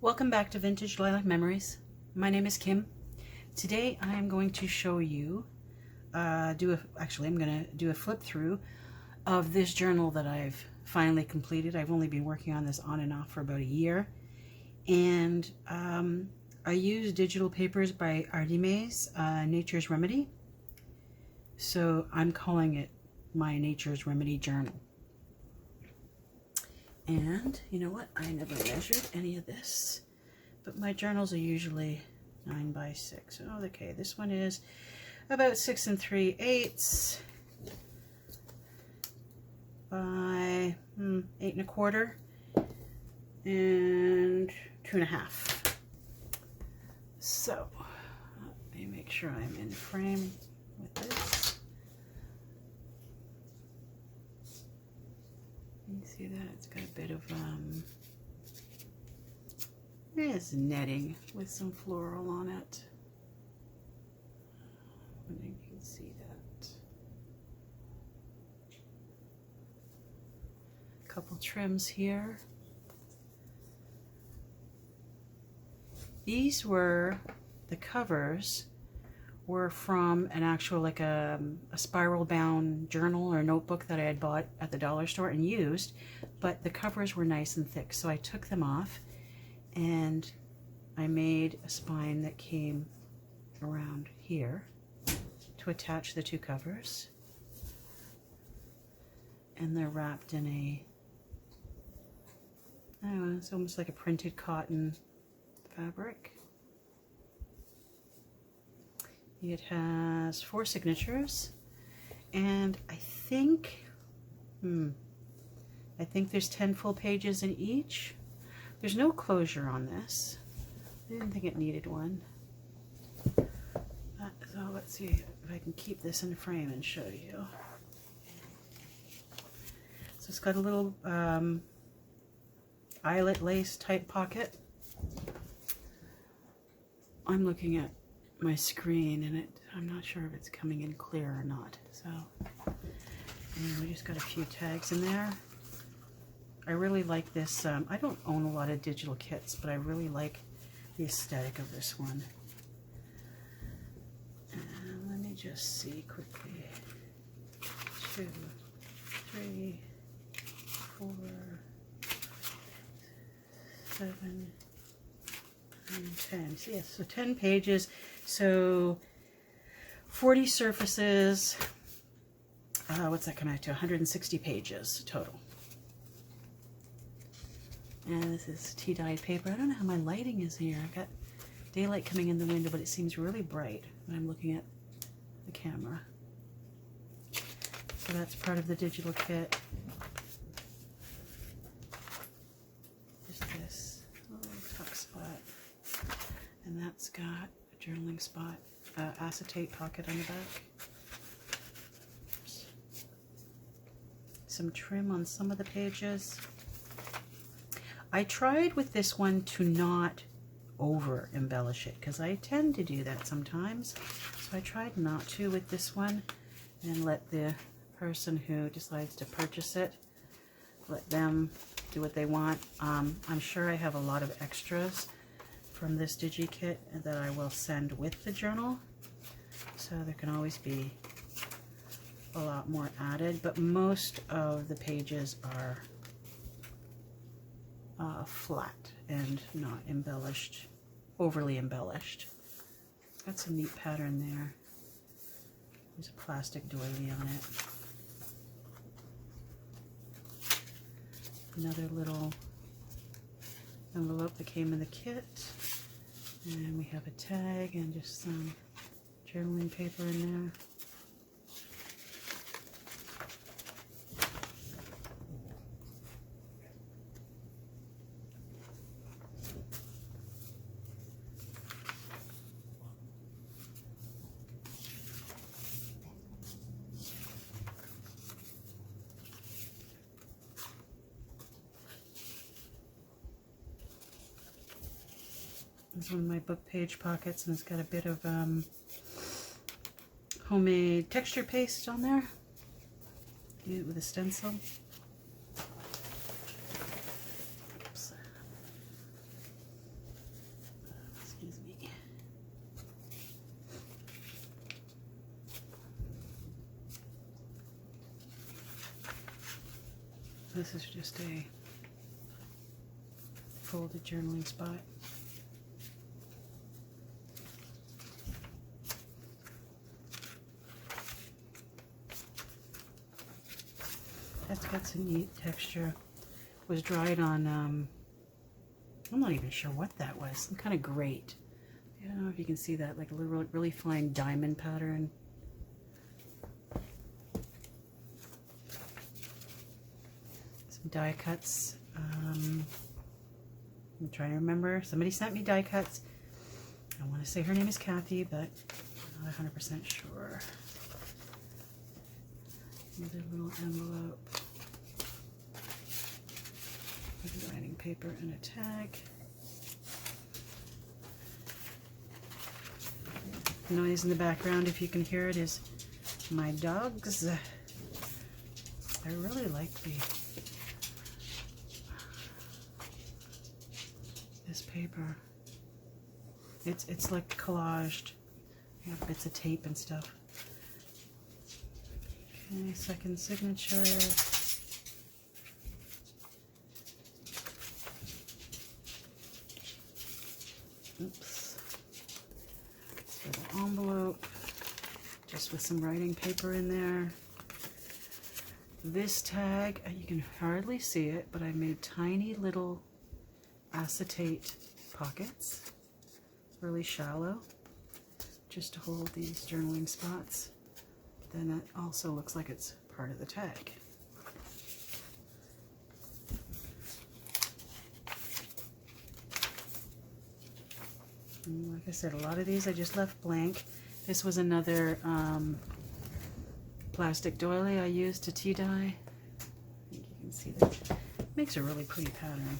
Welcome back to Vintage Lilac Memories. My name is Kim. Today I am going to show you, I'm going to do a flip through of this journal that I've finally completed. I've only been working on this on and off for about a year. And I use digital papers by Artymaze, Nature's Remedy. So I'm calling it my Nature's Remedy journal. And you know what? I never measured any of this, but my journals are usually 9 by 6. Oh, okay, this one is about 6 3/8 by 8 1/4 and 2 1/2. So let me make sure I'm in frame with this. You see that? It's got a bit of there's netting with some floral on it. I think you can see that. A couple trims here. These were the covers were from an actual, like a spiral bound journal or notebook that I had bought at the dollar store and used, but the covers were nice and thick, so I took them off and I made a spine that came around here to attach the two covers, and they're wrapped in a, I don't know, it's almost like a printed cotton fabric. It has 4 signatures, and I think there's 10 full pages in each. There's no closure on this. I didn't think it needed one. So let's see if I can keep this in frame and show you. So it's got a little eyelet lace type pocket. I'm looking at my screen and I'm not sure if it's coming in clear or not. So we just got a few tags in there. I really like this. I don't own a lot of digital kits, but I really like the aesthetic of this one. And let me just see quickly. 2, 3, 4, 7, and 10. So yes, so 10 pages. So 40 surfaces. What's that come out to? 160 pages total. And this is tea-dyed paper. I don't know how my lighting is here. I've got daylight coming in the window, but it seems really bright when I'm looking at the camera. So that's part of the digital kit. Just this little tuck spot. And that's got a journaling spot, acetate pocket on the back. Oops. Some trim on some of the pages. I tried with this one to not over embellish it, because I tend to do that sometimes. So I tried not to with this one, and let the person who decides to purchase it, let them do what they want. I'm sure I have a lot of extras from this digi kit that I will send with the journal, so there can always be a lot more added, but most of the pages are flat and not embellished, overly embellished. Got some neat pattern there. There's a plastic doily on it. Another little envelope that came in the kit. And we have a tag and just some journaling paper in there. This is one of my book page pockets, and it's got a bit of homemade texture paste on there. Do it with a stencil. Oops. This is just a folded journaling spot. That's got some neat texture. Was dried on, I'm not even sure what that was. Some kind of grate. I don't know if you can see that, like a little, really fine diamond pattern. Some die cuts. I'm trying to remember. Somebody sent me die cuts. I want to say her name is Kathy, but I'm not 100% sure. Another little envelope. With writing paper and a tag. The noise in the background, if you can hear it, is my dogs. I really like this paper. It's like collaged. You have bits of tape and stuff. Okay, second signature. Oops. For the envelope, just with some writing paper in there. This tag, you can hardly see it, but I made tiny little acetate pockets, really shallow, just to hold these journaling spots. But then that also looks like it's part of the tag. And like I said, a lot of these I just left blank. This was another plastic doily I used to tea dye. I think you can see that. It makes a really pretty pattern.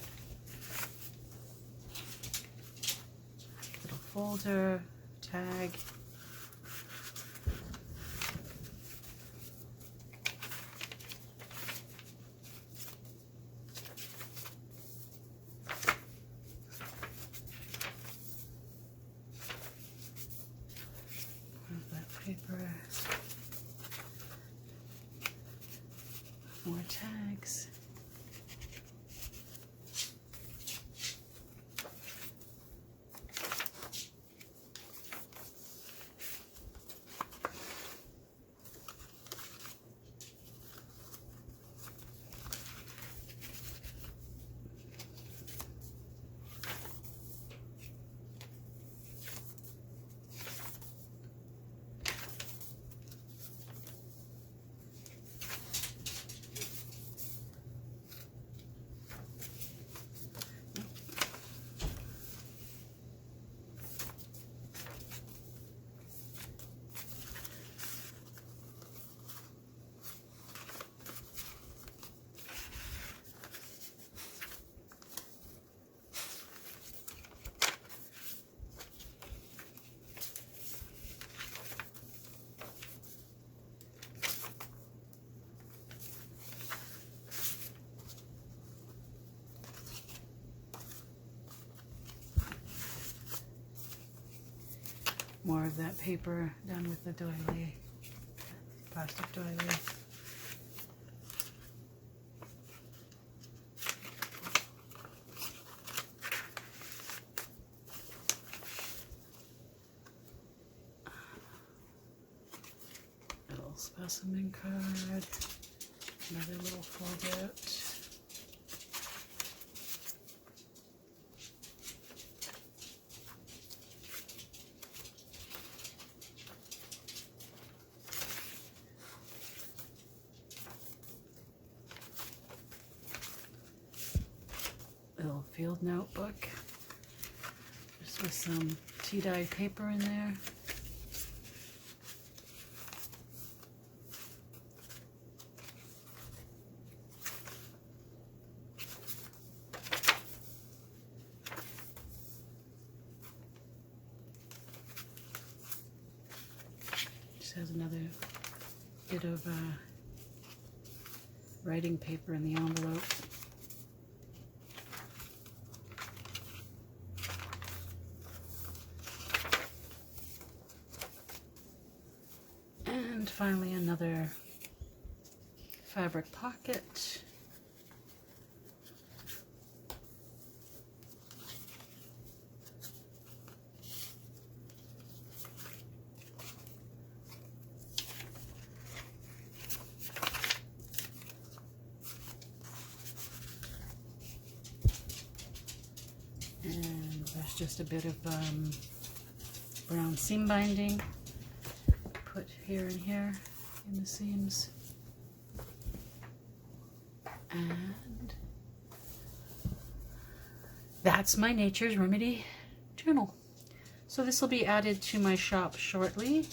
Little folder, tag. Paper, more tags. More of that paper done with the doily, plastic doily. Little specimen card, another little fold out. Little field notebook, just with some tea-dyed paper in there. Just has another bit of writing paper in the envelope. And finally another fabric pocket. There's just a bit of brown seam binding. Put here and here in the seams. And that's my Nature's Remedy journal. So this will be added to my shop shortly.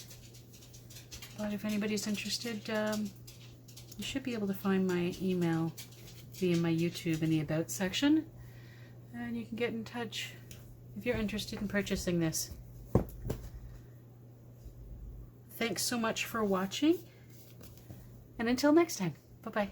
But if anybody's interested, you should be able to find my email via my YouTube in the About section. And you can get in touch if you're interested in purchasing this. Thanks so much for watching. And until next time, bye-bye.